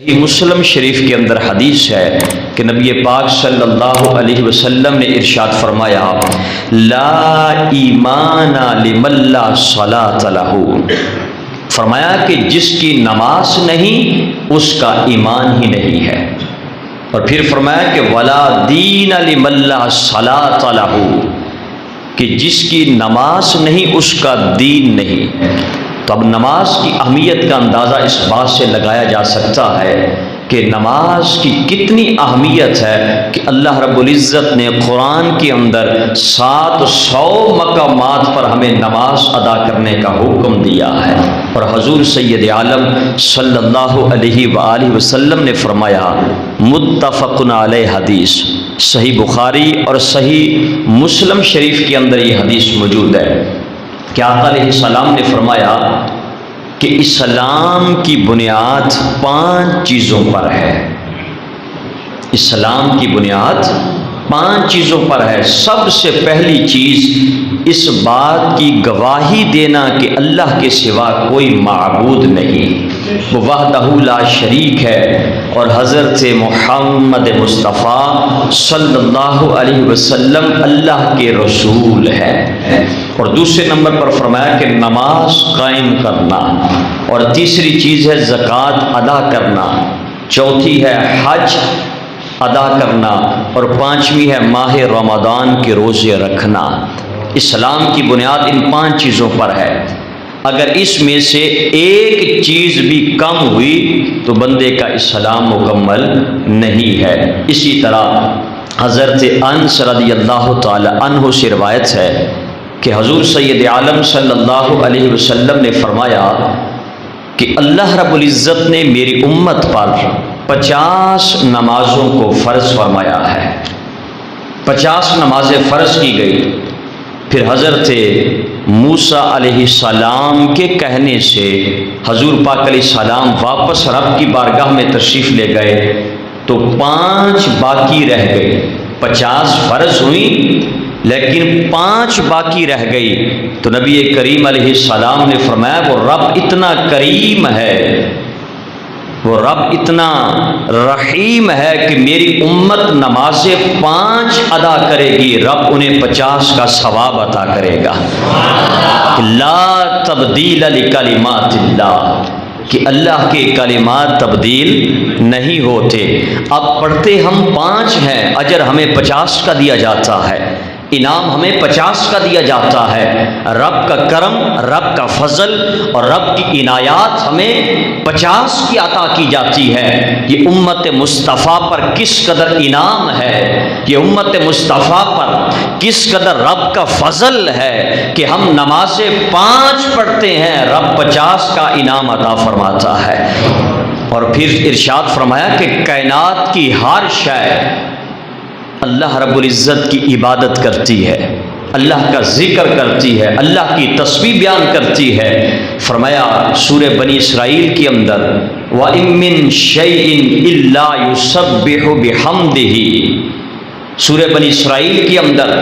مسلم شریف کے اندر حدیث ہے کہ نبی پاک صلی اللہ علیہ وسلم نے ارشاد فرمایا لا ایمان لمن لا صلاۃ لہ، فرمایا کہ جس کی نماز نہیں اس کا ایمان ہی نہیں ہے، اور پھر فرمایا کہ ولا دین لمن لا صلاۃ لہ، کہ جس کی نماز نہیں اس کا دین نہیں۔ تو اب نماز کی اہمیت کا اندازہ اس بات سے لگایا جا سکتا ہے کہ نماز کی کتنی اہمیت ہے کہ اللہ رب العزت نے قرآن کے اندر 700 مقامات پر ہمیں نماز ادا کرنے کا حکم دیا ہے، اور حضور سید عالم صلی اللہ علیہ وآلہ وسلم نے فرمایا متفق علیہ حدیث، صحیح بخاری اور صحیح مسلم شریف کے اندر یہ حدیث موجود ہے کہ آقا علیہ السلام نے فرمایا کہ اسلام کی بنیاد 5 چیزوں پر ہے۔ اسلام کی بنیاد 5 چیزوں پر ہے۔ سب سے پہلی چیز اس بات کی گواہی دینا کہ اللہ کے سوا کوئی معبود نہیں، وہ وحدہ لا شریک ہے، اور حضرت محمد مصطفیٰ صلی اللہ علیہ وسلم اللہ کے رسول ہے۔ اور دوسرے نمبر پر فرمایا کہ نماز قائم کرنا، اور تیسری چیز ہے زکوٰۃ ادا کرنا، چوتھی ہے حج ادا کرنا، اور 5ویں ہے ماہ رمضان کے روزے رکھنا۔ اسلام کی بنیاد ان 5 چیزوں پر ہے۔ اگر اس میں سے ایک چیز بھی کم ہوئی تو بندے کا اسلام مکمل نہیں ہے۔ اسی طرح حضرت انس رضی اللہ تعالی عنہ سے روایت ہے کہ حضور سید عالم صلی اللہ علیہ وسلم نے فرمایا کہ اللہ رب العزت نے میری امت پر 50 نمازوں کو فرض فرمایا ہے۔ 50 نمازیں فرض کی گئی۔ پھر حضرت موسیٰ علیہ السلام کے کہنے سے حضور پاک علیہ السلام واپس رب کی بارگاہ میں تشریف لے گئے تو 5 باقی رہ گئی۔ 50 فرض ہوئی لیکن 5 باقی رہ گئی، تو نبی کریم علیہ السلام نے فرمایا وہ رب اتنا کریم ہے، وہ رب اتنا رحیم ہے کہ میری امت نمازیں 5 ادا کرے گی، رب انہیں 50 کا ثواب عطا کرے گا۔ لا تبدیل لکلمات اللہ، کہ اللہ کے کلمات تبدیل نہیں ہوتے۔ اب پڑھتے ہم 5 ہیں، اجر ہمیں 50 کا دیا جاتا ہے، انعام ہمیں 50 کا دیا جاتا ہے۔ رب کا کرم، رب کا فضل اور رب کی عنایات ہمیں 50 کی عطا کی جاتی ہے۔ یہ امت مصطفیٰ پر کس قدر انعام ہے، یہ امت مصطفیٰ پر کس قدر رب کا فضل ہے کہ ہم نمازیں 5 پڑھتے ہیں، رب 50 کا انعام عطا فرماتا ہے۔ اور پھر ارشاد فرمایا کہ کائنات کی ہر شے اللہ رب العزت کی عبادت کرتی ہے، اللہ کا ذکر کرتی ہے، اللہ کی تسبیح بیان کرتی ہے۔ فرمایا سورہ بنی اسرائیل کے اندر وَإِن مِّن شَيْءٍ إِلَّا يُسَبِّحُ بِحَمْدِهِ، سورہ بنی اسرائیل کے اندر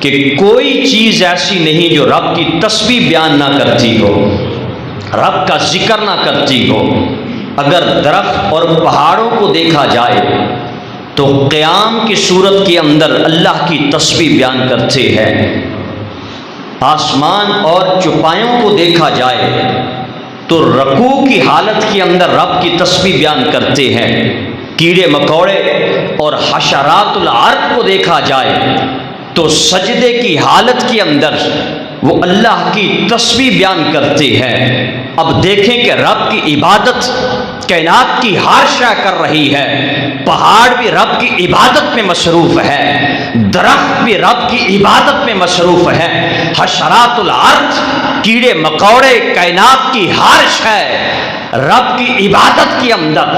کہ کوئی چیز ایسی نہیں جو رب کی تسبیح بیان نہ کرتی ہو، رب کا ذکر نہ کرتی ہو۔ اگر درخت اور پہاڑوں کو دیکھا جائے تو قیام کی صورت کے اندر اللہ کی تسبیح بیان کرتے ہیں، آسمان اور چوپایوں کو دیکھا جائے تو رکوع کی حالت کے اندر رب کی تسبیح بیان کرتے ہیں، کیڑے مکوڑے اور حشرات الارض کو دیکھا جائے تو سجدے کی حالت کے اندر وہ اللہ کی تسبیح بیان کرتے ہیں۔ اب دیکھیں کہ رب کی عبادت کائنات کی ہر شے کر رہی ہے، پہاڑ بھی رب کی عبادت میں مصروف ہے، درخت بھی رب کی عبادت میں مصروف ہے، حشرات الارض کیڑے مکوڑے کائنات کی ہر شے رب کی عبادت کے اندر،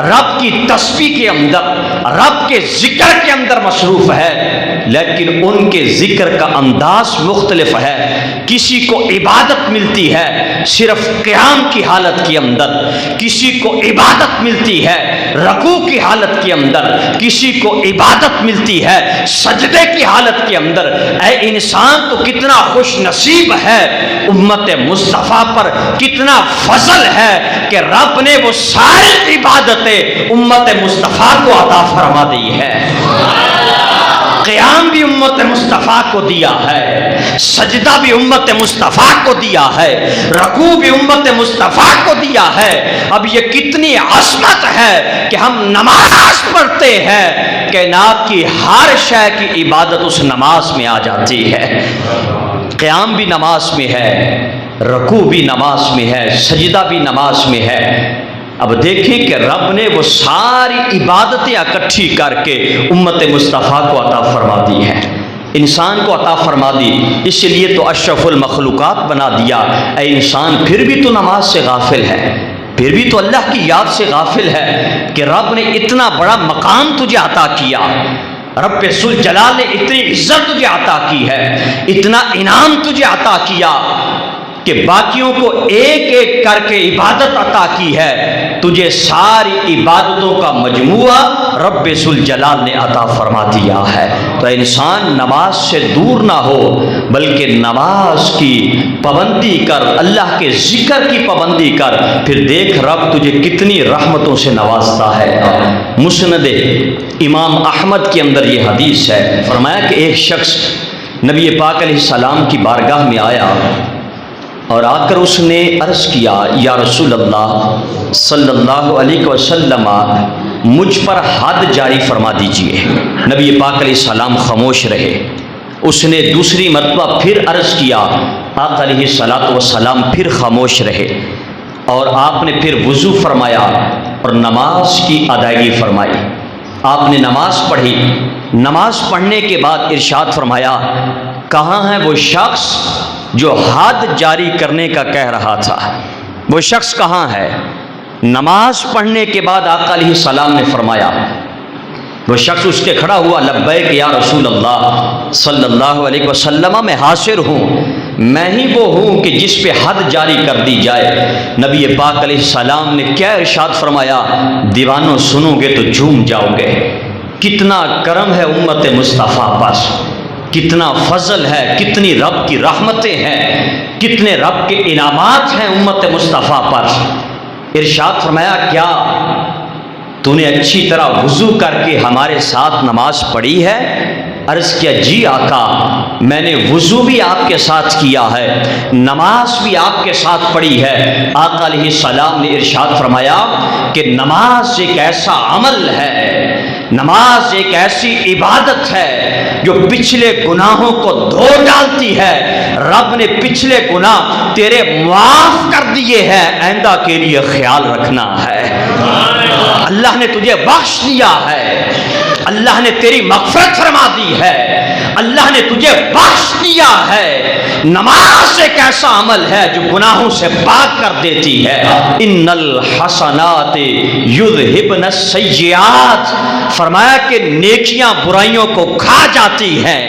رب کی تسبیح کے اندر، رب کے ذکر کے اندر مصروف ہے۔ لیکن ان کے ذکر کا انداز مختلف ہے. کسی کو عبادت ملتی ہے صرف قیام کی حالت کے اندر، کسی کو عبادت ملتی ہے رکوع کی حالت کے اندر، کسی کو عبادت ملتی ہے سجدے کی حالت کے اندر. اے انسان تو کتنا خوش نصیب ہے، امت مصطفیٰ پر کتنا فضل ہے کہ رب نے وہ ساری عبادتیں امت مصطفیٰ کو عطا فرما دی ہے. قیام بھی امت مصطفیٰ کو دیا ہے، سجدہ بھی امت مصطفیٰ کو دیا ہے، رکوع بھی امت مصطفیٰ کو دیا ہے. اب یہ کتنی عظمت ہے کہ ہم نماز پڑھتے ہیں، کائنات کی ہر شے کی عبادت اس نماز میں آ جاتی ہے. قیام بھی نماز میں ہے، رکوع بھی نماز میں ہے، سجدہ بھی نماز میں ہے. اب دیکھیں کہ رب نے وہ ساری عبادتیں اکٹھی کر کے امت مصطفیٰ کو عطا فرما دی ہے، انسان کو عطا فرما دی. اس لیے تو اشرف المخلوقات بنا دیا. اے انسان پھر بھی تو نماز سے غافل ہے، پھر بھی تو اللہ کی یاد سے غافل ہے کہ رب نے اتنا بڑا مقام تجھے عطا کیا، رب ذوالجلال نے اتنی عزت تجھے عطا کی ہے، اتنا انعام تجھے عطا کیا کہ باقیوں کو ایک ایک کر کے عبادت عطا کی ہے. تجھے ساری عبادتوں کا مجموعہ رب ذوالجلال نے عطا فرما دیا ہے. تو انسان نماز سے دور نہ ہو بلکہ نماز کی پابندی کر، اللہ کے ذکر کی پابندی کر، پھر دیکھ رب تجھے کتنی رحمتوں سے نوازتا ہے. مسند امام احمد کے اندر یہ حدیث ہے، فرمایا کہ ایک شخص نبی پاک علیہ السلام کی بارگاہ میں آیا اور آ کر اس نے عرض کیا، یا رسول اللہ صلی اللہ علیہ وسلم مجھ پر حد جاری فرما دیجئے. نبی پاک علیہ السلام خاموش رہے. اس نے دوسری مرتبہ پھر عرض کیا، آقا علیہ السلام پھر خاموش رہے. اور آپ نے پھر وضو فرمایا اور نماز کی ادائیگی فرمائی. آپ نے نماز پڑھی. نماز پڑھنے کے بعد ارشاد فرمایا، کہاں ہے وہ شخص جو حد جاری کرنے کا کہہ رہا تھا؟ وہ شخص کہاں ہے؟ نماز پڑھنے کے بعد آقا علیہ السلام نے فرمایا، وہ شخص اس کے کھڑا ہوا، لبیک یا رسول اللہ صلی اللہ علیہ وسلم، میں حاضر ہوں، میں ہی وہ ہوں کہ جس پہ حد جاری کر دی جائے. نبی پاک علیہ السلام نے کیا ارشاد فرمایا، دیوانوں سنو گے تو جھوم جاؤ گے. کتنا کرم ہے امت مصطفیٰ پر، کتنا فضل ہے، کتنی رب کی رحمتیں ہیں، کتنے رب کے انعامات ہیں امت مصطفیٰ پر. ارشاد فرمایا، کیا تو نے اچھی طرح وضو کر کے ہمارے ساتھ نماز پڑھی ہے؟ عرض کیا، جی آقا میں نے وضو بھی آپ کے ساتھ کیا ہے، نماز بھی آپ کے ساتھ پڑھی ہے. آقا علیہ السلام نے ارشاد فرمایا کہ نماز ایک ایسا عمل ہے، نماز ایک ایسی عبادت ہے جو پچھلے گناہوں کو دھو ڈالتی ہے. رب نے پچھلے گناہ تیرے معاف کر دیے ہیں، آئندہ کے لیے خیال رکھنا ہے. اللہ نے تجھے بخش دیا ہے، اللہ نے تیری مغفرت فرما دی ہے، اللہ نے تجھے بخش دیا ہے. نماز ایک ایسا عمل ہے جو گناہوں سے پاک کر دیتی ہے. ان الحسنات یذہبن السیئات، فرمایا کہ نیکیاں برائیوں کو کھا جاتی ہیں،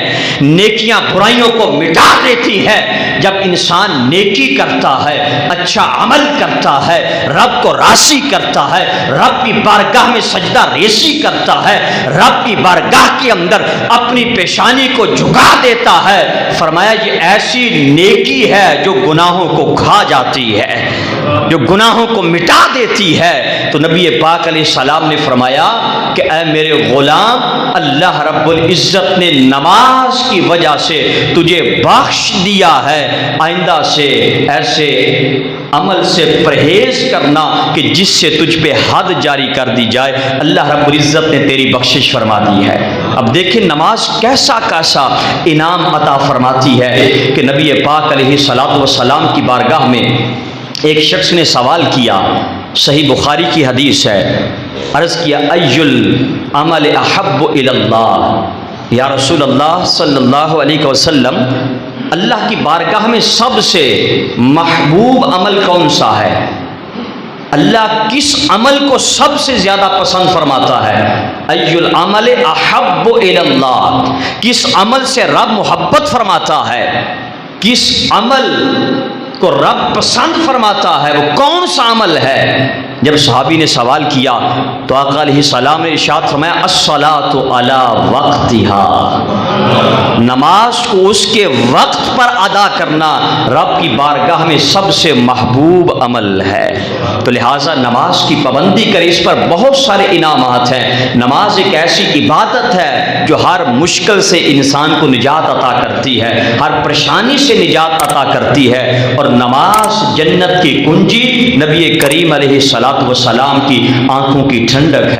نیکیاں برائیوں کو مٹا دیتی ہے. جب انسان نیکی کرتا ہے، اچھا عمل کرتا ہے، رب کو راضی کرتا ہے، رب کی بارگاہ میں سجدہ ریزی کرتا ہے، رب کی بارگاہ کے اندر اپنی پیشانی کو جھکا دیتا ہے، فرمایا یہ ایسی نیکی ہے جو گناہوں کو کھا جاتی ہے، جو گناہوں کو مٹا دیتی ہے. تو نبی پاک علیہ السلام نے فرمایا کہ اے میرے غلام، اللہ رب العزت نے نماز کی وجہ سے تجھے بخش دیا ہے. آئندہ سے ایسے عمل سے پرہیز کرنا کہ جس سے تجھ پہ حد جاری کر دی جائے. اللہ رب العزت نے تیری بخشش فرما دی ہے. اب دیکھیں نماز کیسا کیسا انعام عطا فرماتی ہے کہ نبی پاک علیہ السلام کی بارگاہ میں ایک شخص نے سوال کیا، صحیح بخاری کی حدیث ہے. عرض کیا، ای العمل احب الی اللہ، یا رسول اللہ صلی اللہ علیہ وسلم اللہ کی بارگاہ میں سب سے محبوب عمل کون سا ہے؟ اللہ کس عمل کو سب سے زیادہ پسند فرماتا ہے؟ ای العمل احب الی اللہ، کس عمل سے رب محبت فرماتا ہے، کس عمل کو رب پسند فرماتا ہے، وہ کون سا عمل ہے؟ جب صحابی نے سوال کیا تو آقا علیہ السلام نے ارشاد فرمایا الصلاۃ علی وقتہا، نماز کو اس کے وقت پر ادا کرنا رب کی بارگاہ میں سب سے محبوب عمل ہے۔ تو لہٰذا نماز کی پابندی کرے، اس پر بہت سارے انعامات ہیں۔ نماز ایک ایسی عبادت ہے جو ہر مشکل سے انسان کو نجات عطا کرتی ہے، ہر پریشانی سے نجات عطا کرتی ہے، اور نماز جنت کی کنجی، نبی کریم علیہ السلام کی آنکھوں کی ٹھنڈک ہے۔